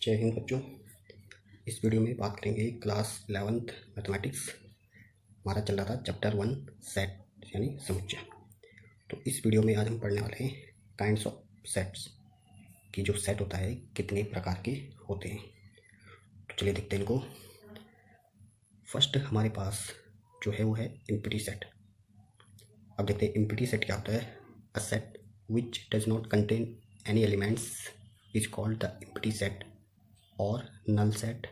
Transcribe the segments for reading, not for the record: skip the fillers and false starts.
जय हिंद बच्चों। इस वीडियो में बात करेंगे क्लास 11th मैथमेटिक्स। हमारा चल रहा था चैप्टर 1 सेट यानी समुच्चय। तो इस वीडियो में आज हम पढ़ने वाले हैं काइंड्स ऑफ सेट्स कि जो सेट होता है कितने प्रकार के होते हैं। तो चलिए देखते हैं इनको। फर्स्ट हमारे पास जो है वो है एम्प्टी सेट। अब देखते हैं एम्प्टी सेट क्या होता है। A set which does not contain any elements is called the empty set or null set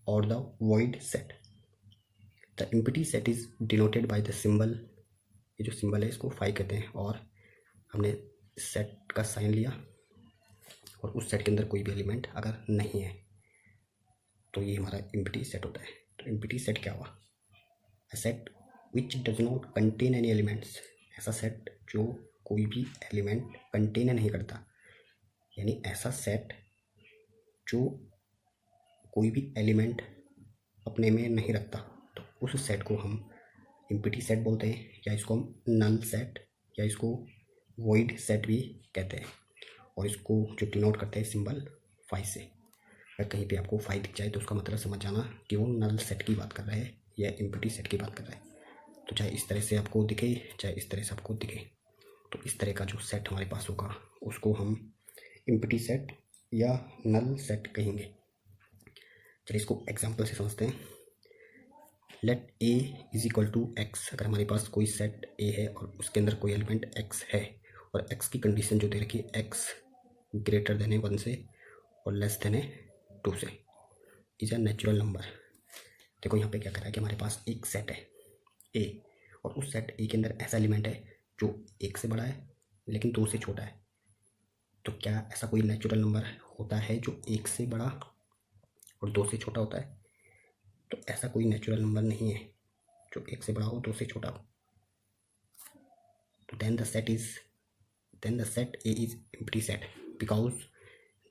or the void set. The empty set is denoted by the symbol, ये जो symbol है इसको phi कहते हैं। और हमने सेट का sign लिया और उस सेट के अंदर कोई भी एलिमेंट अगर नहीं है तो ये हमारा एम्प्टी सेट होता है। तो एम्प्टी सेट क्या हुआ? अ set which does not contain any elements, ऐसा सेट जो कोई भी एलिमेंट कंटेन नहीं करता, यानी ऐसा सेट जो कोई भी एलिमेंट अपने में नहीं रखता, तो उस सेट को हम एम्प्टी सेट बोलते हैं, या इसको हम नल सेट या इसको वॉइड सेट भी कहते हैं। और इसको जो डिनोट करते हैं सिंबल फाई से। अगर कहीं पे आपको फाई दिख जाए तो उसका मतलब समझ जाना कि वो नल सेट की बात कर रहा है या एम्प्टी सेट की बात कर रहा है। तो चाहे इस तरह से आपको दिखे चाहे इस तरह से आपको दिखे, तो इस तरह का जो सेट हमारे पास होगा उसको हम एम्प्टी सेट या नल सेट कहेंगे। चलिए इसको एग्जाम्पल से समझते हैं। Let A is equal to x. अगर हमारे पास कोई सेट ए है और उसके अंदर कोई एलिमेंट एक्स है और एक्स की कंडीशन जो दे रखी है एक्स ग्रेटर देन है 1 से और लेस देन है 2 से, इज अ नेचुरल नंबर। देखो यहाँ पे क्या कर रहा है कि हमारे पास एक सेट है ए और उस सेट ए के अंदर ऐसा एलिमेंट है जो 1 से बड़ा है लेकिन 2 से छोटा है। तो क्या ऐसा कोई नेचुरल नंबर होता है जो 1 से बड़ा और 2 से छोटा होता है? तो ऐसा कोई नेचुरल नंबर नहीं है जो 1 से बड़ा हो 2 से छोटा हो। तो then the set A is empty set because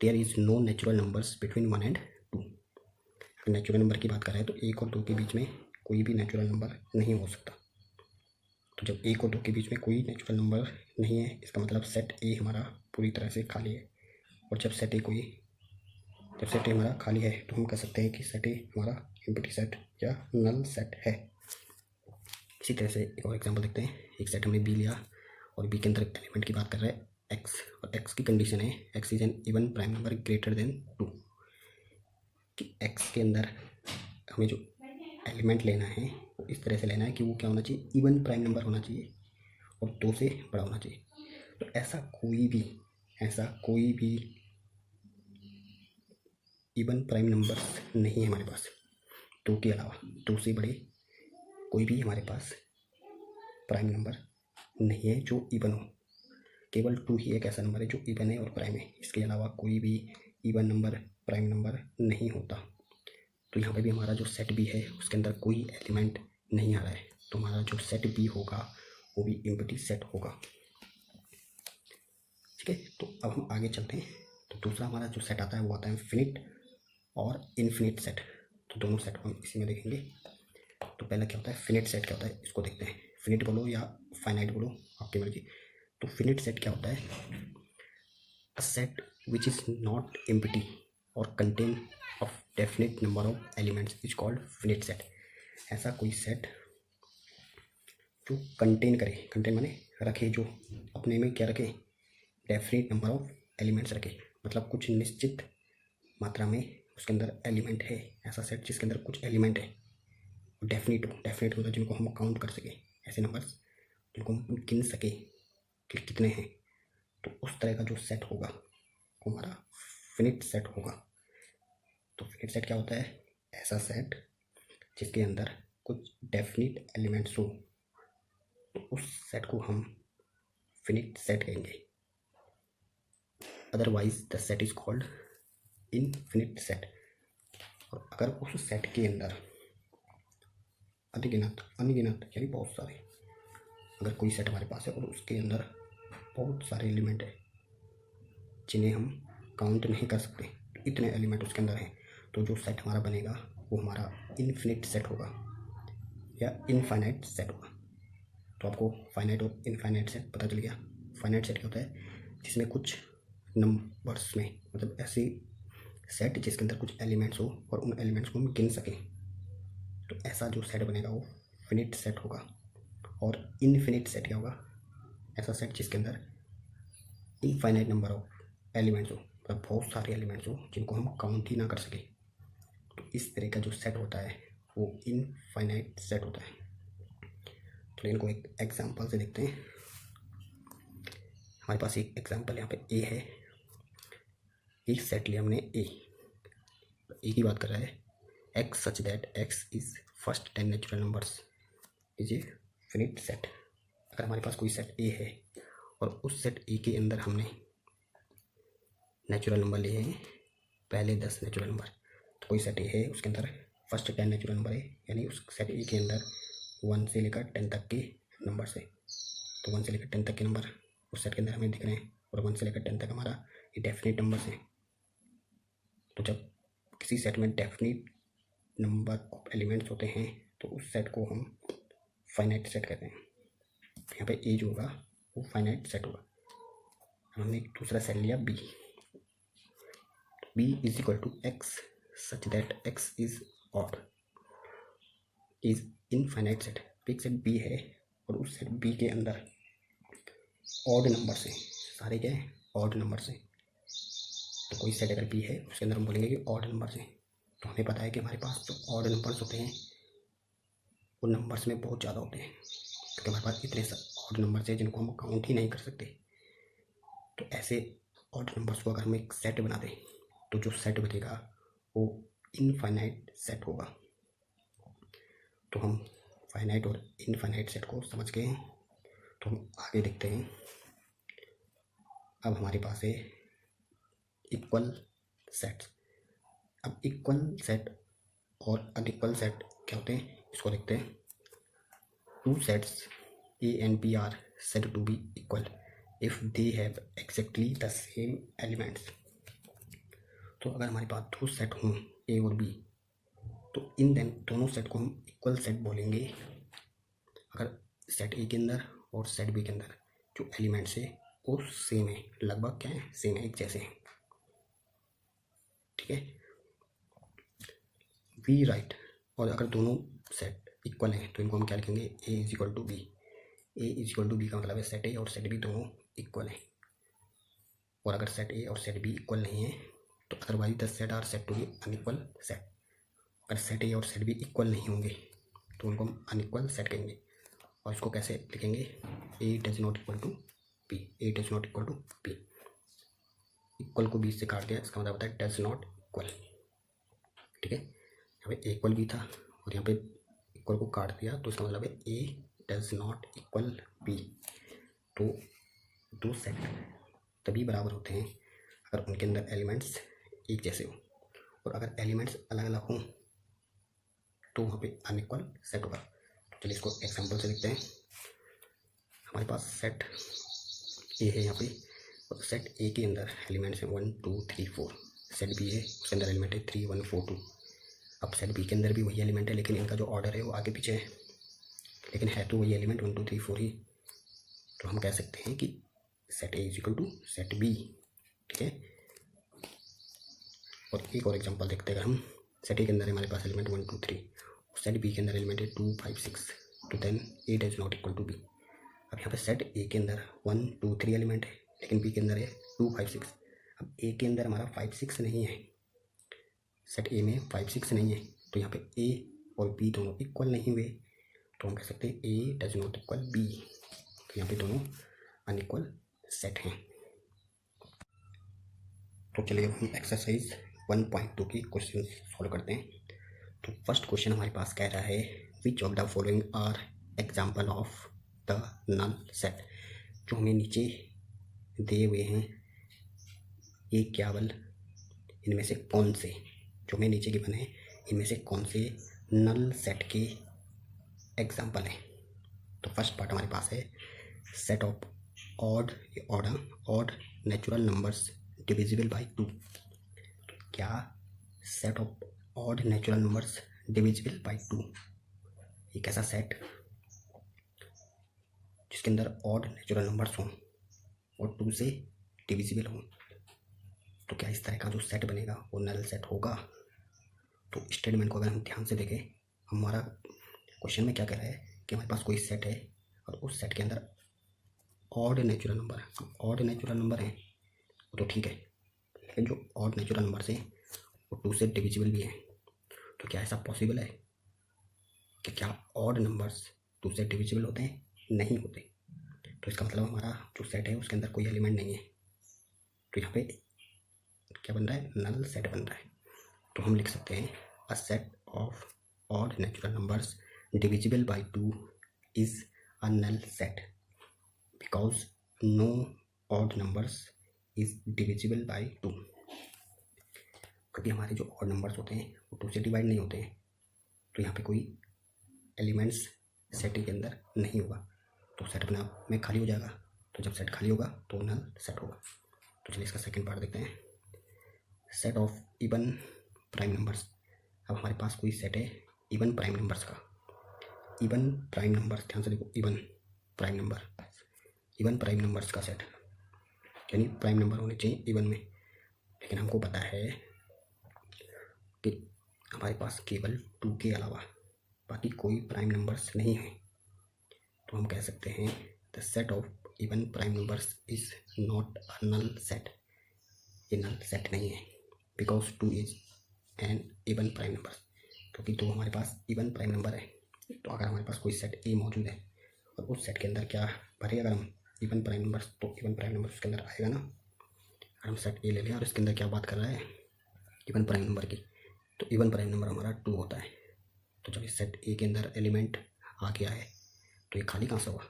there is no natural numbers between 1 and 2। अगर नेचुरल नंबर की बात कर रहे हैं तो 1 और 2 के बीच में कोई भी नेचुरल नंबर नहीं हो सकता। तो जब 1 और 2 के बीच में कोई नेचुरल नंबर नहीं है, इसका मतलब सेट ए हमारा पूरी तरह से खाली है। और जब सेट ए हमारा खाली है तो हम कह सकते हैं कि सेट ए हमारा एम्प्टी सेट या नल सेट है। इसी तरह से एक और एग्जांपल देखते हैं। एक सेट हमने बी लिया और बी के अंदर एलिमेंट की बात कर रहे हैं एक्स, और एक्स की कंडीशन है x is an even prime number greater than 2, कि एक्स के अंदर हमें जो एलिमेंट लेना है वो इस तरह से लेना है कि वो क्या होना चाहिए, इवन प्राइम नंबर होना चाहिए और 2 से बड़ा होना चाहिए। तो ऐसा कोई भी इवन प्राइम नंबर नहीं है हमारे पास 2 के अलावा। 2 से बड़े कोई भी हमारे पास प्राइम नंबर नहीं है जो इवन हो। केवल 2 ही एक ऐसा नंबर है जो इवन है और प्राइम है। इसके अलावा कोई भी इवन नंबर प्राइम नंबर नहीं होता। तो यहाँ पे भी हमारा जो सेट बी है उसके अंदर कोई एलिमेंट नहीं आ रहा है, तो हमारा जो सेट बी होगा वो भी एम्प्टी सेट होगा। ठीक है, तो अब हम आगे चलते हैं। तो दूसरा हमारा जो सेट आता है वो आता है फिनिट और इनफिनिट सेट। तो दोनों सेट हम इसी में देखेंगे। तो पहला क्या होता है, फिनिट सेट क्या होता है इसको देखते हैं। फिनिट बोलो या फाइनाइट बोलो, आपकी मर्जी। तो फिनिट सेट क्या होता है? A set which is not empty और contain of definite number of elements is called finite set. ऐसा कोई सेट जो कंटेन करे, कंटेन माने रखे, जो अपने में क्या रखे, डेफिनेट नंबर ऑफ एलिमेंट्स रखे, मतलब कुछ निश्चित मात्रा में उसके अंदर एलिमेंट है। ऐसा सेट जिसके अंदर कुछ एलिमेंट है, डेफिनेट मतलब जिनको हम काउंट कर सके, ऐसे नंबर्स जिनको हम गिन सके कि कितने हैं। तो उस तरह का जो सेट होगा वो हमारा फिनिट सेट होगा। तो फिनिट सेट क्या होता है? ऐसा सेट जिसके अंदर कुछ डेफिनेट एलिमेंट्स हो, तो उस सेट को हम फिनिट सेट कहेंगे। Otherwise the set is called infinite set. और अगर उस सेट के अंदर अनगिनत यानी बहुत सारे, अगर कोई सेट हमारे पास है और उसके अंदर बहुत सारे एलिमेंट है जिन्हें हम काउंट नहीं कर सकते, इतने एलिमेंट उसके अंदर हैं, तो जो सेट हमारा बनेगा वो हमारा इनफिनिट सेट होगा या इनफाइनाइट सेट होगा। तो आपको फाइनाइट और इनफाइनाइट सेट पता चल गया। फाइनाइट सेट क्या होता है? जिसमें कुछ नंबर्स में, मतलब ऐसी सेट जिसके अंदर कुछ एलिमेंट्स हो और उन एलिमेंट्स को हम गिन सकें, तो ऐसा जो सेट बनेगा वो फिनिट सेट होगा। और इनफिनिट सेट क्या होगा? ऐसा सेट जिसके अंदर इनफाइनाइट नंबर ऑफ एलिमेंट्स हो, मतलब बहुत सारे एलिमेंट्स हो जिनको हम काउंट ही ना कर सके। तो इस तरह का जो सेट होता है वो इनफाइनाइट सेट होता है। तो इनको एक एग्जांपल से देखते हैं। हमारे पास एक एग्जांपल यहाँ पे ए है, एक सेट लिया हमने ए की बात कर रहा है, x such that x is first 10 natural numbers is a finite set. अगर हमारे पास कोई सेट ए है और उस सेट ए के अंदर हमने नेचुरल नंबर लिए हैं पहले 10 नेचुरल नंबर, तो कोई सेट ए है उसके अंदर फर्स्ट 10 नेचुरल नंबर है, यानी उस सेट ए के अंदर 1 से लेकर 10 तक के नंबर है। तो 1 से लेकर 10 तक के नंबर उस सेट के अंदर हमें दिख रहे हैं और 1 से लेकर 10 तक हमारा ये डेफिनेट नंबर है। तो जब किसी सेट में डेफिनेट नंबर ऑफ एलिमेंट्स होते हैं तो उस सेट को हम फाइनाइट सेट कहते हैं। यहाँ पे ए जो होगा वो फाइनाइट सेट होगा। हमने एक दूसरा सेट लिया B, B is equal to x such that x is odd is infinite set. एक सेट बी है और उस सेट बी के अंदर ऑड नंबर से, सारे क्या है ऑड नंबर से। तो कोई सेट अगर बी है उसके अंदर हम बोलेंगे कि ऑड नंबर से। तो हमें पता है कि हमारे पास जो ऑड नंबर्स होते हैं वो नंबर्स में बहुत ज़्यादा होते हैं, क्योंकि हमारे पास इतने ऑड नंबर्स हैं जिनको हम काउंट ही नहीं कर सकते। तो ऐसे ऑड नंबर्स को अगर हम एक सेट बना दें तो जो सेट बनेगा वो इनफाइनाइट सेट होगा। तो हम फाइनाइट और इनफाइनाइट सेट को समझ गए हैं, तो हम आगे देखते हैं। अब हमारे पास है इक्वल सेट्स। अब इक्वल सेट और अनइक्वल सेट क्या होते हैं इसको देखते हैं। Two sets A and B are said to B equal if they have exactly the same elements. तो अगर हमारे पास दो सेट हों ए और बी, तो इन दोनों सेट को हम इक्वल सेट बोलेंगे अगर सेट ए के अंदर और सेट बी के अंदर जो एलिमेंट्स है वो सेम है, लगभग क्या है सेम है, एक जैसे हैं। ठीक है, वी राइट। और अगर दोनों सेट इक्वल हैं तो इनको हम क्या लिखेंगे, A is equal to B. A is equal to B का मतलब है सेट ए और सेट बी दोनों इक्वल हैं। और अगर सेट ए और सेट बी इक्वल नहीं है तो otherwise the set are set to be unequal set. अगर सेट ए और सेट बी इक्वल नहीं होंगे तो उनको हम अनइक्वल सेट कहेंगे। और इसको कैसे लिखेंगे, A does not equal to B, A does not equal to B. Equal को बी से काट दिया, इसका मतलब होता है डज नॉट इक्वल। ठीक है, यहाँ पे इक्वल भी था और यहाँ पे इक्वल को काट दिया तो इसका मतलब है ए डज नॉट इक्वल बी। तो दो सेट तभी बराबर होते हैं अगर उनके अंदर एलिमेंट्स एक जैसे हो, और अगर एलिमेंट्स अलग अलग हों तो वहाँ पे अनइक्वल सेट होगा। तो चलिए इसको एग्जांपल से देखते हैं। हमारे पास सेट ए है यहाँ पे, और सेट ए के अंदर एलिमेंट्स हैं 1 2 3 4। सेट बी है उसके अंदर एलिमेंट है 3 1 4 2। अब सेट बी के अंदर भी वही एलिमेंट है लेकिन इनका जो ऑर्डर है वो आगे पीछे है, लेकिन है तो वही एलिमेंट 1 2 3 4 ही। तो हम कह सकते हैं कि set A is equal to set B. ठीक है, और एक और एग्जांपल देखते हैं। अगर हम सेट ए के अंदर हमारे पास एलिमेंट 1 2 3, सेट बी के अंदर एलिमेंट है 2 5 6, तो then A does not equal to B. अब यहाँ पे सेट ए के अंदर 1 2 3 एलिमेंट है लेकिन बी के अंदर है 2 5 6। अब ए के अंदर हमारा 5 6 नहीं है, सेट ए में 5 6 नहीं है, तो यहाँ पे ए और बी दोनों इक्वल नहीं हुए, तो हम कह सकते हैं A does not equal B. तो यहाँ पे दोनों अनइक्वल सेट हैं। तो चलिए हम एक्सरसाइज 1.2 की क्वेश्चन सॉल्व करते हैं। तो फर्स्ट क्वेश्चन हमारे पास कह रहा है which of the following are example of the null set. जो हमें नीचे दिए हुए हैं ये केवल इनमें से कौन से, जो हमें नीचे गिवन है इनमें से कौन से नल सेट के एग्जाम्पल हैं। तो फर्स्ट पार्ट हमारे पास है set of odd natural numbers divisible by 2। क्या set of odd natural numbers divisible by 2 एक ऐसा सेट जिसके अंदर ऑड नेचुरल नंबर्स हों और 2 से डिविजिबल हों। तो क्या इस तरह का जो सेट बनेगा वो नल सेट होगा? तो स्टेटमेंट को अगर हम ध्यान से देखें, हमारा क्वेश्चन में क्या कह रहा है कि हमारे पास कोई सेट है और उस सेट के अंदर ऑड नेचुरल नंबर है। ऑड नेचुरल नंबर है वो तो ठीक है, लेकिन जो ऑड नेचुरल नंबर से वो 2 से डिविजिबल भी है। तो क्या ऐसा पॉसिबल है कि क्या ऑड नंबर्स 2 से डिविजिबल होते हैं? नहीं होते। तो इसका मतलब हमारा जो सेट है उसके अंदर कोई एलिमेंट नहीं है। तो यहाँ पे क्या बन रहा है? नल सेट बन रहा है। तो हम लिख सकते हैं a set of odd natural numbers divisible by 2 is a null set because no odd numbers is divisible by 2। क्योंकि हमारे जो ऑड नंबर्स होते हैं वो 2 से डिवाइड नहीं होते हैं, तो यहाँ पे कोई एलिमेंट्स सेट के अंदर नहीं होगा, तो सेट अपने आप में खाली हो जाएगा। तो जब सेट खाली होगा तो नल सेट होगा। तो चलिए इसका सेकंड पार्ट देखते हैं, set of even prime numbers. अब हमारे पास कोई सेट है इवन प्राइम नंबर्स का। इवन प्राइम नंबर्स, ध्यान से देखो, even prime number, even prime numbers का सेट, यानी प्राइम नंबर होने चाहिए इवन में। लेकिन हमको पता है कि हमारे पास केवल 2 के अलावा बाकी कोई प्राइम नंबर्स नहीं है। तो हम कह सकते हैं the set of even prime numbers is not a null set. ये नल सेट नहीं है because 2 is an even prime number, क्योंकि 2 हमारे पास इवन प्राइम नंबर है। तो अगर हमारे पास कोई सेट ए मौजूद है और उस सेट के अंदर क्या भरे अगर हम इवन प्राइम नंबर्स, तो इवन प्राइम नंबर उसके अंदर आएगा ना। अगर हम सेट ए ले लें और इसके अंदर क्या बात कर रहा है, इवन प्राइम नंबर की, तो इवन प्राइम नंबर हमारा 2 होता है। तो जब इस सेट ए के अंदर एलिमेंट आ गया है तो ये खाली कहाँ से होगा?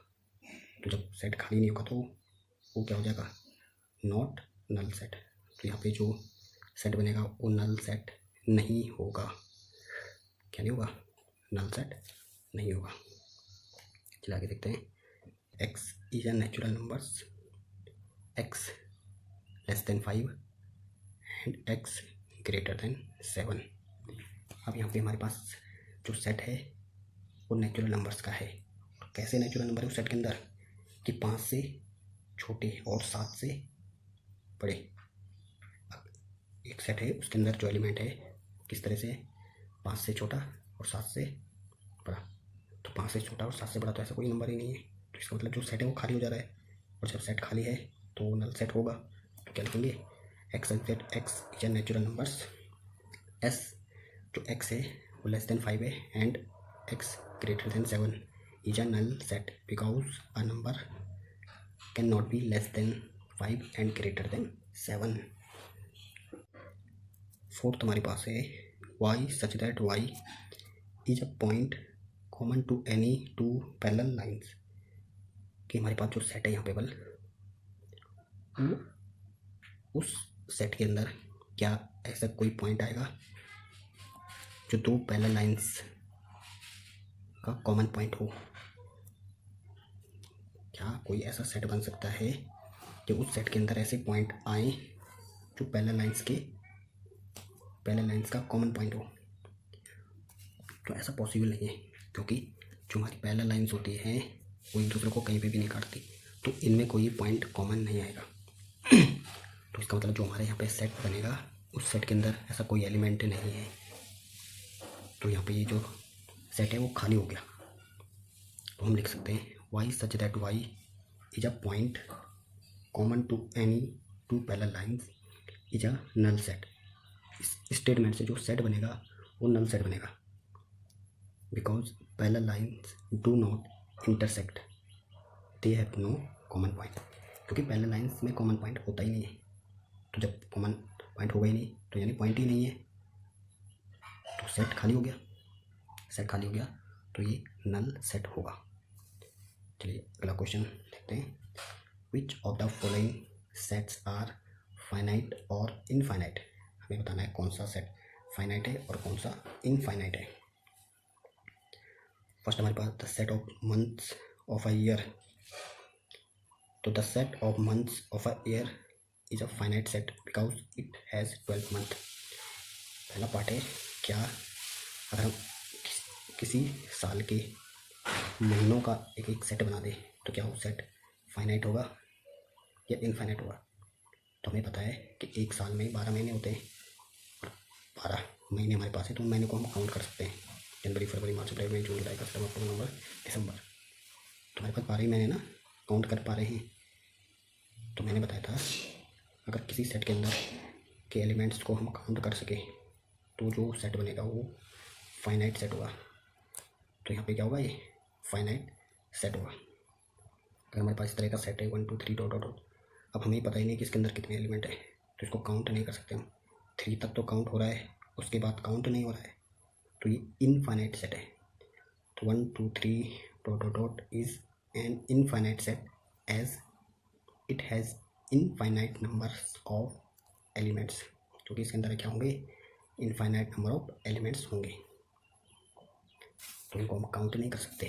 तो जब सेट खाली नहीं होगा तो वो क्या हो जाएगा? Not null set. तो यहाँ पे जो सेट बनेगा वो नल सेट नहीं होगा। क्या नहीं होगा? नल सेट नहीं होगा। चलिए आगे देखते हैं, x is a natural numbers, x less than 5 and x greater than 7। अब यहाँ पे हमारे पास जो सेट है वो नेचुरल नंबर्स का है। कैसे नेचुरल नंबर है उस सेट के अंदर कि 5 से छोटे और 7 से बड़े। एक सेट है उसके अंदर जो एलिमेंट है किस तरह से, 5 से छोटा और 7 से बड़ा। तो 5 से छोटा और 7 से बड़ा तो ऐसा कोई नंबर ही नहीं है। तो इसका मतलब जो सेट है वो खाली हो जा रहा है, और जब सेट खाली है तो नल सेट होगा। तो क्या लिखेंगे? X exact x is natural numbers, एस जो एक्स है वो लेस देन 5 है and x greater than 7 is a null set because a number can not be less than 5 and greater than 7। Fourth हमारे पास है y such that y is a point common to any 2 parallel lines. कि हमारे पास जो set है यहाँ पे बल वो उस सेट के अंदर क्या ऐसा कोई पॉइंट आएगा जो 2 पैरेलल लाइंस का कॉमन पॉइंट हो? क्या कोई ऐसा सेट बन सकता है कि उस सेट के अंदर ऐसे पॉइंट आए जो पैरेलल लाइंस का कॉमन पॉइंट हो? तो ऐसा पॉसिबल नहीं है, क्योंकि जो हमारी पैरेलल लाइंस होती हैं वो एक दूसरे को कहीं पे भी नहीं काटती, तो इनमें कोई पॉइंट कॉमन नहीं आएगा। तो इसका मतलब जो हमारे यहाँ पे सेट बनेगा उस सेट के अंदर ऐसा कोई एलिमेंट नहीं है। तो यहाँ पे ये जो सेट है वो खाली हो गया। तो हम लिख सकते हैं y such that y is a point common to any 2 parallel lines is a null set. इस स्टेटमेंट से जो सेट बनेगा वो नल सेट बनेगा because parallel lines do not intersect, they have no common point. क्योंकि parallel lines में common point होता ही नहीं है, तो जब कॉमन पॉइंट होगा ही नहीं तो यानी पॉइंट ही नहीं है, तो सेट खाली हो गया। सेट खाली हो गया तो ये नल सेट होगा। चलिए अगला क्वेश्चन देखते हैं, which of the following sets are finite और इनफाइनाइट। हमें बताना है कौन सा सेट फाइनाइट है और कौन सा इनफाइनाइट है। फर्स्ट हमारे पास the set of months of a year. तो the set of months of a year is a finite set because it has 12 month. पहला पार्ट है, क्या अगर हम किसी साल के महीनों का एक सेट बना दें तो क्या वो सेट फाइनाइट होगा या इनफाइनाइट होगा? तो हमें पता है कि एक साल में 12 महीने होते हैं और 12 महीने हमारे पास है, तो उन महीने को हम काउंट कर सकते हैं। जनवरी, फरवरी, मार्च, अप्रैल, मई, जून, जुलाई, अगस्त, अक्टूबर, नवंबर, दिसंबर। तो हमारे पास 12 ही महीने ना काउंट कर पा रहे हैं। तो मैंने बताया था अगर किसी सेट के अंदर के एलिमेंट्स को हम काउंट कर सकें तो जो सेट बनेगा वो फाइनाइट सेट होगा। तो यहाँ पे क्या होगा, ये फाइनाइट सेट होगा। अगर हमारे पास इस तरह का सेट है 1 2 3 डॉट डॉट डॉट, अब हमें पता ही नहीं कि इसके अंदर कितने एलिमेंट है, तो इसको काउंट नहीं कर सकते हम। 3 तक तो काउंट हो रहा है, उसके बाद काउंट नहीं हो रहा है, तो ये इनफाइनाइट सेट है। तो 1 2 3 dot dot dot is an infinite set as it has infinite numbers of elements, क्योंकि इसके अंदर क्या होंगे, इनफाइनाइट नंबर ऑफ एलिमेंट्स होंगे। तो इनको हम काउंट नहीं कर सकते।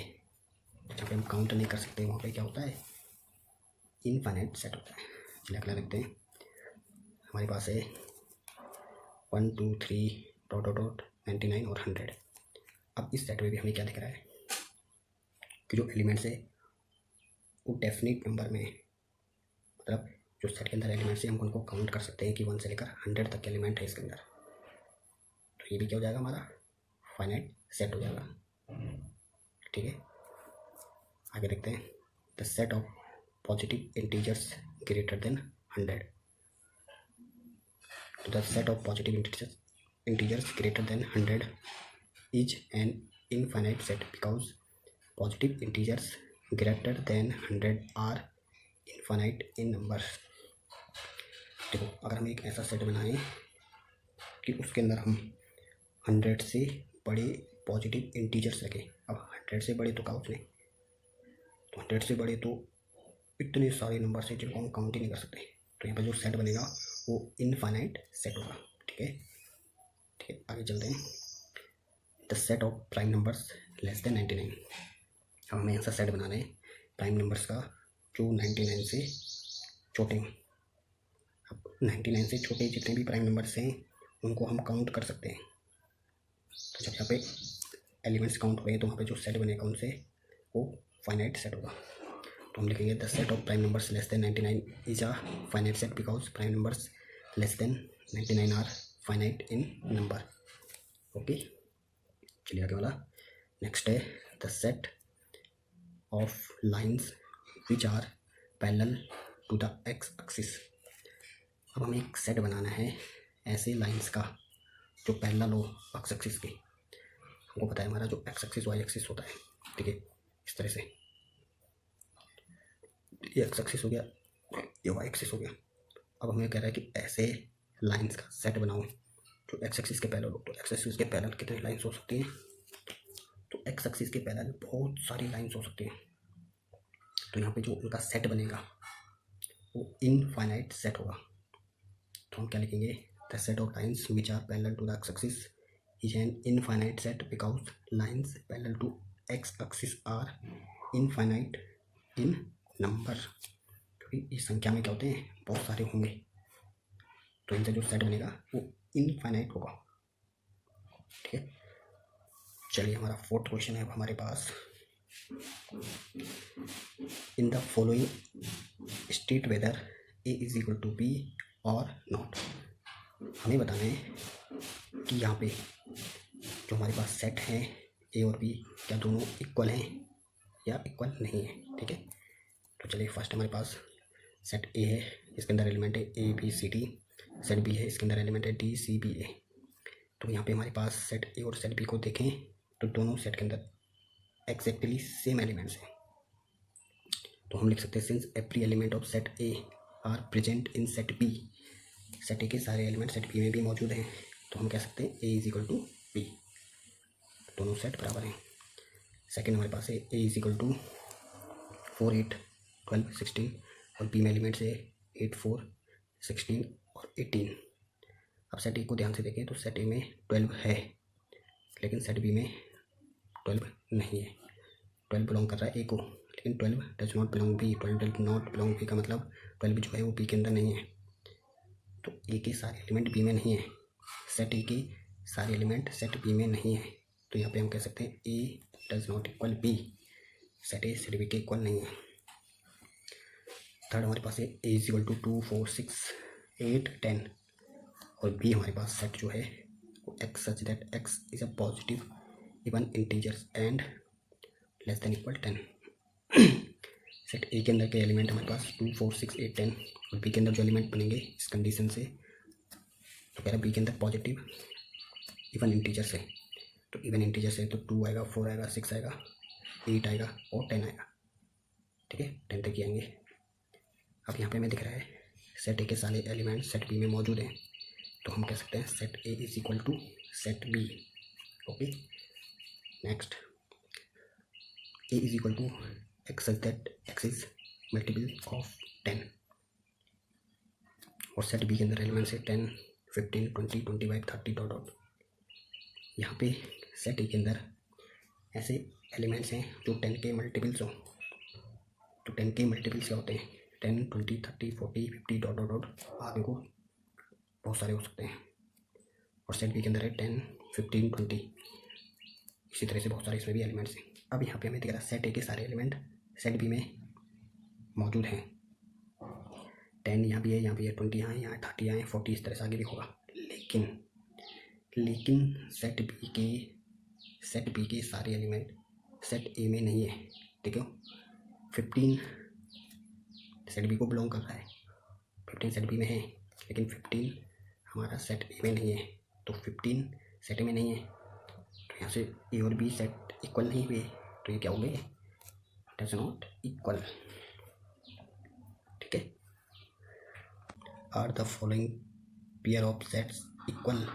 जहाँ पे हम काउंट नहीं कर सकते वहाँ पे क्या होता है, इनफाइनाइट सेट होता है। चलिए अगला देखते हैं। हमारे पास है 1 2 3 डॉट डॉट डॉट 99 और 100। अब इस सेट में भी हमें क्या दिख रहा है कि जो एलिमेंट्स है वो डेफिनिट नंबर में, मतलब जो सेट के अंदर एलिमेंट्स है हम उनको काउंट कर सकते हैं कि 1 से लेकर 100 तक के एलिमेंट है इसके अंदर। तो ये भी क्या हो जाएगा, हमारा फाइनाइट सेट हो जाएगा। ठीक है, आगे देखते हैं। The set of positive integers greater than 100। तो the set of positive integers greater than 100 is an infinite set because positive integers greater than 100 are infinite in number। देखो अगर हम एक ऐसा सेट बनाएं कि उसके अंदर हम 100 से बड़े पॉजिटिव इंटीजर्स रखें। अब 100 से बड़े तो काउंट नहीं, तो 100 से बड़े तो इतने सारे नंबर से जिनको हम काउंट ही नहीं कर सकते। तो यहाँ पर जो सेट बनेगा वो इनफाइनाइट सेट होगा। ठीक है, ठीक है, आगे चलते हैं। The set of prime numbers less than 99। अब हमें ऐसा सेट बनाना है प्राइम नंबर्स का जो 99 से छोटे हों। अब 99 से छोटे जितने भी प्राइम नंबर्स हैं उनको हम काउंट कर सकते हैं। तो जब यहाँ पे एलिमेंट्स काउंट हो रहे हैं तो वहाँ पे जो सेट बनेगा उनसे वो फाइनाइट सेट होगा। तो हम लिखेंगे the set of prime numbers less than 99 is a finite set because prime numbers less than 99 are finite in number. Okay, चलिए आगे वाला नेक्स्ट है the set of lines which are parallel to the x axis. अब हमें एक set बनाना है ऐसे lines का जो पैरेलल हो एक्स एक्सिस के। हमको पता है हमारा जो एक्स एक्सिस वाई एक्सिस होता है, ठीक है, इस तरह से ये एक्स एक्सिस हो गया, ये वाई एक्सिस हो गया। अब हमें कह रहा है कि ऐसे लाइन्स का सेट बनाओ जो एक्स एक्सिस के पैरेलल हो। तो एक्स एक्सिस के पैरेलल कितनी लाइन्स हो सकती हैं, तो एक्स एक्सिस के पैरेलल बहुत सारी लाइन्स हो सकती हैं। तो यहाँ पे जो उनका सेट बनेगा वो इनफाइनाइट सेट होगा। तो हम क्या लिखेंगे, the set of lines which are parallel to the x axis is an infinite set because lines parallel to x axis are infinite in number. क्योंकि इस संख्या में क्या होते हैं, बहुत सारे होंगे, तो इनसे जो सेट बनेगा वो इनफाइनाइट होगा। ठीक है, चलिए हमारा 4th क्वेश्चन है हमारे पास। In the following state whether A is equal to B और नॉट। हमें बताना है कि यहाँ पे जो हमारे पास सेट है ए और बी क्या दोनों इक्वल हैं या इक्वल नहीं है। ठीक है, तो चलिए फर्स्ट हमारे पास सेट ए है, इसके अंदर एलिमेंट है A B C D. Set B है, इसके अंदर एलिमेंट है डी सी बी ए। तो यहाँ पे हमारे पास सेट ए और सेट बी को देखें तो दोनों सेट के अंदर एक्जैक्टली सेम एलिमेंट्स हैं। तो हम लिख सकते हैं since every element of set A are present in set B. Set A के सारे एलिमेंट सेट बी में भी मौजूद हैं, तो हम कह सकते हैं ए इज इक्वल टू बी, दोनों सेट बराबर हैं। सेकेंड हमारे पास है ए इज इक्वल टू 4 8 12 16 और बी में एलिमेंट्स है 8 4 16 और 18। अब सेट ए को ध्यान से देखें तो सेट ए में 12 है लेकिन सेट बी में 12 नहीं है। 12 बिलोंग कर रहा है ए को, लेकिन 12 does not belong B. 12 does not belong B का मतलब 12 जो है वो बी के अंदर नहीं है। तो ए के सारे एलिमेंट बी में नहीं है, सेट ए के सारे एलिमेंट सेट बी में नहीं है। तो यहाँ पे हम कह सकते हैं A does not equal B, set A set B के इक्वल नहीं है। थर्ड हमारे पास है ए इज इक्वल टू 2 4 6 8 10 और बी हमारे पास सेट जो है वो x such that x is a positive even integers and less than equal 10। Set A के अंदर के एलिमेंट हमारे पास 2 4 6 8 10 और बी के अंदर जो एलिमेंट बनेंगे इस कंडीशन से, तो कह रहा है बी के अंदर पॉजिटिव इवन इंटीजर से, तो इवन इंटीजर से तो 2 आएगा, 4 आएगा, 6 आएगा, 8 आएगा और 10 आएगा। ठीक है, 10 तक आएंगे। अब यहाँ पे हमें दिख रहा है सेट ए के सारे एलिमेंट सेट बी में मौजूद हैं, तो हम कह सकते हैं set A is equal to set B. Okay, next A is equal to x such that x is multiple of 10 और सेट बी के अंदर एलिमेंट्स है 10 15 20 25 30 डॉट डॉट। यहाँ पे सेट ए के अंदर ऐसे एलिमेंट्स हैं जो 10 के मल्टीपल्स हो, तो 10 के मल्टीपल्स क्या होते हैं 10 20 30 40 50 डॉट डॉट डॉट, आगे को बहुत सारे हो सकते हैं। और सेट बी के अंदर है 10 15 20, इसी तरह से बहुत सारे इसमें भी एलिमेंट्स हैं। अब यहाँ पे हमें दिख रहा है सेट ए के सारे एलिमेंट सेट बी में मौजूद हैं। 10 यहाँ भी है, यहाँ भी है, 20 यहाँ है, यहाँ 30 यहाँ है, 40 इस तरह से आगे भी होगा। लेकिन सेट बी के सारे एलिमेंट सेट ए में नहीं है। देखो 15 सेट बी को बिलोंग कर रहा है, 15 सेट बी में है, लेकिन 15 हमारा सेट ए में नहीं है, तो 15 सेट ए में नहीं है, तो यहाँ से ए और बी सेट इक्वल नहीं हुए, तो ये क्या हो गए डज नॉट इक्वल। ठीक है, are the following pair of sets equal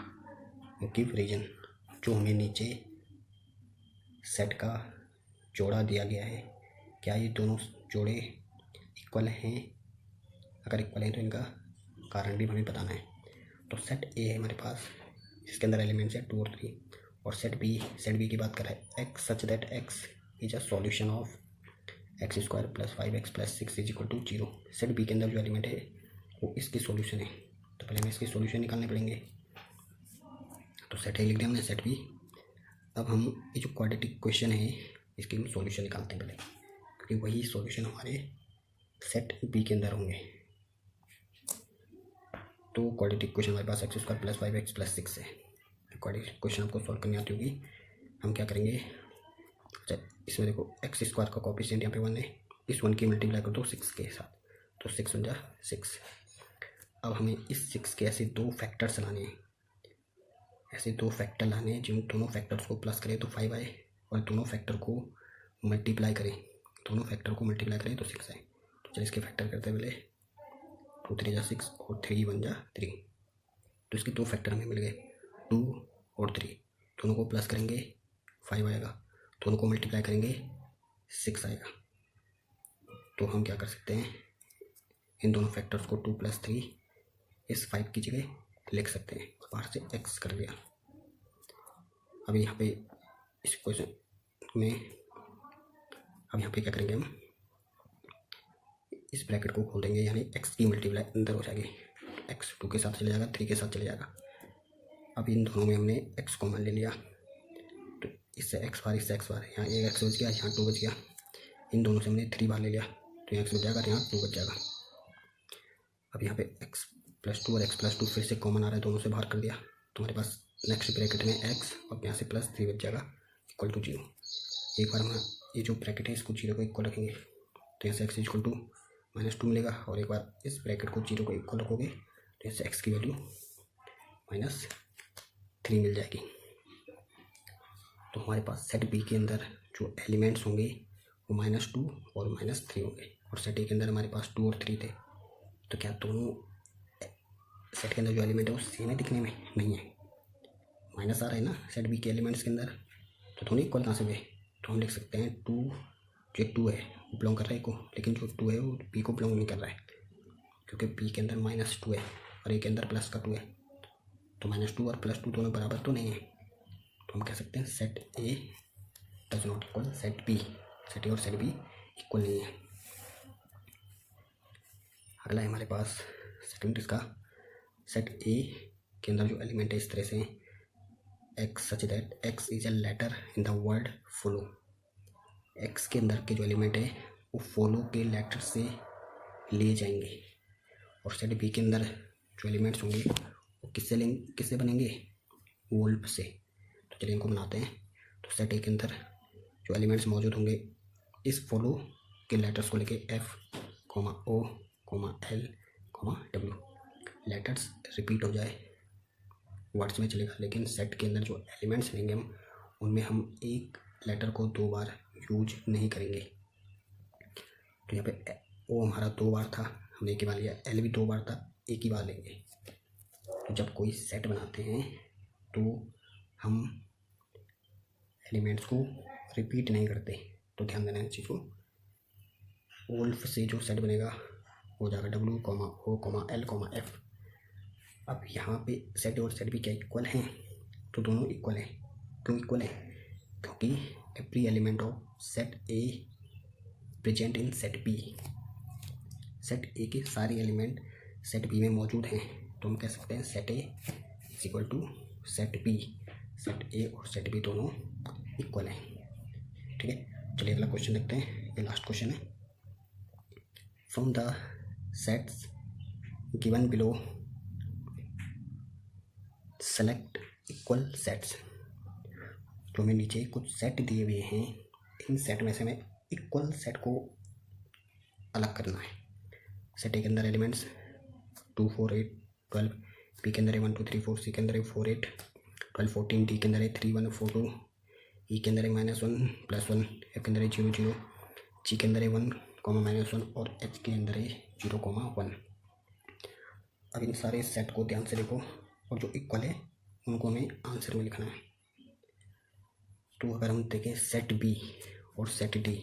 give reason. जो हमें नीचे सेट का जोड़ा दिया गया है, क्या ये दोनों जोड़े इक्वल हैं? अगर इक्वल हैं तो इनका कारण भी हमें बताना है। तो सेट ए है हमारे पास, जिसके अंदर एलिमेंट्स है 2 और 3, और सेट बी की बात कर रहा है x such that x is a solution of x square plus 5x plus 6 is equal to 0। Set B के अंदर जो एलिमेंट है वो इसकी सॉल्यूशन है, तो पहले हमें इसके सॉल्यूशन निकालने पड़ेंगे। तो सेट ए लिख दिया हमने, सेट बी। अब हम ये जो क्वाड्रेटिक क्वेश्चन है इसके हम सॉल्यूशन निकालते हैं पहले, क्योंकि वही सॉल्यूशन हमारे सेट बी के अंदर होंगे। तो क्वाड्रेटिक क्वेश्चन हमारे पास x square plus 5x plus 6 है। क्वाड्रेटिक क्वेश्चन आपको सॉल्व करनी आती होगी। हम क्या करेंगे, अच्छा इसमें देखो एक्स स्क्वायर का कोएफिशिएंट यहाँ पे 1 है, इस 1 की मल्टीप्लाई कर दो 6 के साथ, तो 6 1 जा 6। अब हमें इस 6 के ऐसे 2 फैक्टर्स लाने हैं, ऐसे 2 फैक्टर लाने हैं, जिन दोनों फैक्टर्स को प्लस करें तो 5 आए, और दोनों फैक्टर को मल्टीप्लाई करें तो 6 आए। तो चलिए इसके फैक्टर करते हैं पहले, 2 3 जा 6 और 3 1 जा 3। तो इसके 2 फैक्टर हमें मिल गए 2 और 3, दोनों को प्लस करेंगे 5 आएगा, दोनों को मल्टीप्लाई करेंगे 6 आएगा। तो हम क्या कर सकते हैं, इन दोनों फैक्टर्स को 2 + 3 इस 5 की जगह लिख सकते हैं, बाहर से x कर दिया। अब यहाँ पे इस क्वेश्चन में अब यहाँ पे क्या करेंगे, हम इस ब्रैकेट को खोल देंगे, यानी x की मल्टीप्लाई अंदर हो जाएगी, x 2 के साथ चले जाएगा, 3 के साथ चले जाएगा। अब इन दोनों में हमने x कॉमन ले लिया, तो इससे x बार इससे x बार, यहाँ एक x बच गया, यहाँ 2 बच गया, इन दोनों से हमने 3 बार ले लिया, तो यहाँ x बच जाएगा, यहाँ 2 बच जाएगा। अब यहाँ पे x + 2 और x + 2 फिर से कॉमन आ रहा है, दोनों से बाहर कर दिया, तो हमारे पास नेक्स्ट ब्रैकेट में x और यहाँ से +3 बच जाएगा इक्वल टू 0। एक बार हम ये जो ब्रैकेट है इसको 0 को इक्वल रखेंगे, तो यहाँ से x इक्वल टू -2 मिलेगा, और एक बार इस ब्रैकेट को 0 को इक्वल रखोगे तो यहाँ से x की वैल्यू -3 मिल जाएगी। तो हमारे पास सेट बी के अंदर जो एलिमेंट्स होंगे वो -2 और -3 होंगे, और सेट ए के अंदर हमारे पास 2 और 3 थे। तो क्या दोनों सेट के अंदर जो एलिमेंट है वो सेम है दिखने में? नहीं है, माइनस आ रहा है ना सेट बी के एलिमेंट्स के अंदर, तो दोनों इक्वल कहाँ से हुए? तो हम लिख सकते हैं 2 जो 2 है वो बिलोंग कर रहा है को, लेकिन जो 2 है वो बी को बिलोंग नहीं कर रहा है, क्योंकि बी के अंदर -2 है और ए के अंदर +2 है, तो -2 और +2 दोनों बराबर तो नहीं है। तो हम कह सकते हैं set A does not equal set B, set A और सेट बी इक्वल नहीं है। अगला है हमारे पास सेकंड इसका, सेट ए के अंदर जो एलिमेंट है इस तरह से x such that x is a letter in the word follow. X के अंदर के जो एलिमेंट है वो फॉलो के लेटर से लिए जाएंगे, और सेट बी के अंदर जो एलिमेंट्स होंगे वो किससे बनेंगे, वोल्फ से। तो चलिए इनको बनाते हैं। तो सेट ए के अंदर जो एलिमेंट्स मौजूद होंगे इस फॉलो के लेटर्स को लेके F comma O comma L comma W, letters repeat हो जाए वर्ड्स में चलेगा, लेकिन सेट के अंदर जो एलिमेंट्स लेंगे हम उनमें हम एक लेटर को 2 बार यूज नहीं करेंगे। तो यहाँ पे ओ हमारा 2 बार था, हमने एक ही बार लिया, एल भी 2 बार था, एक ही बार लेंगे। तो जब कोई सेट बनाते हैं तो हम एलिमेंट्स को रिपीट नहीं करते, तो ध्यान देना इस चीज़ को। वोल्फ से जो सेट बनेगा हो जाएगा W coma O comma L coma F. अब यहाँ पे सेट और सेट भी क्या इक्वल हैं, तो दोनों इक्वल हैं। क्यों इक्वल है, क्योंकि every element of set A present in set B, set A के सारे एलिमेंट सेट बी में मौजूद हैं। तो हम कह सकते हैं set A is equal to set B, set A और सेट बी दोनों इक्वल हैं। ठीक है, चलिए अगला क्वेश्चन देखते हैं, ये लास्ट क्वेश्चन है। From the sets given below select equal sets. तो हमें नीचे कुछ सेट दिए हुए हैं, इन सेट में से हमें इक्वल सेट को अलग करना है। सेट ए के अंदर एलिमेंट्स 2 4 8 12, बी के अंदर है 1 2 3 4, सी के अंदर है 4 8 12 14, डी के अंदर है 3 1 4 2, ई के अंदर है -1 +1, एफ के अंदर है 0 0, जी के अंदर है 1 -1 और एच के अंदर है 0 1। अब इन सारे सेट को ध्यान से देखो और जो इक्वल है उनको हमें आंसर में लिखना है। तो अगर हम देखें सेट बी और सेट डी,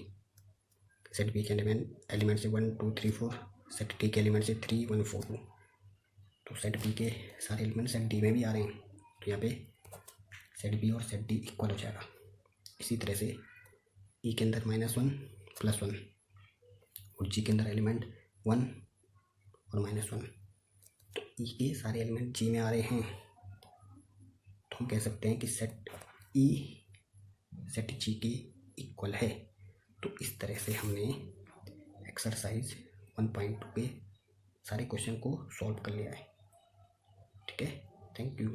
सेट बी के एलिमेंट से 1 2 3 4, सेट डी के एलिमेंट से 3 1 4 2। तो सेट बी के सारे एलिमेंट सेट डी में भी आ रहे हैं, तो यहाँ पे सेट बी और सेट डी इक्वल हो जाएगा। इसी तरह से ई के अंदर -1 +1 और जी के अंदर एलिमेंट 1 और -1, तो ई के सारे एलिमेंट जी में आ रहे हैं, तो हम कह सकते हैं कि सेट ई सेट जी के इक्वल है। तो इस तरह से हमने एक्सरसाइज 1.2 के सारे क्वेश्चन को सॉल्व कर लिया है। ठीक है, थैंक यू।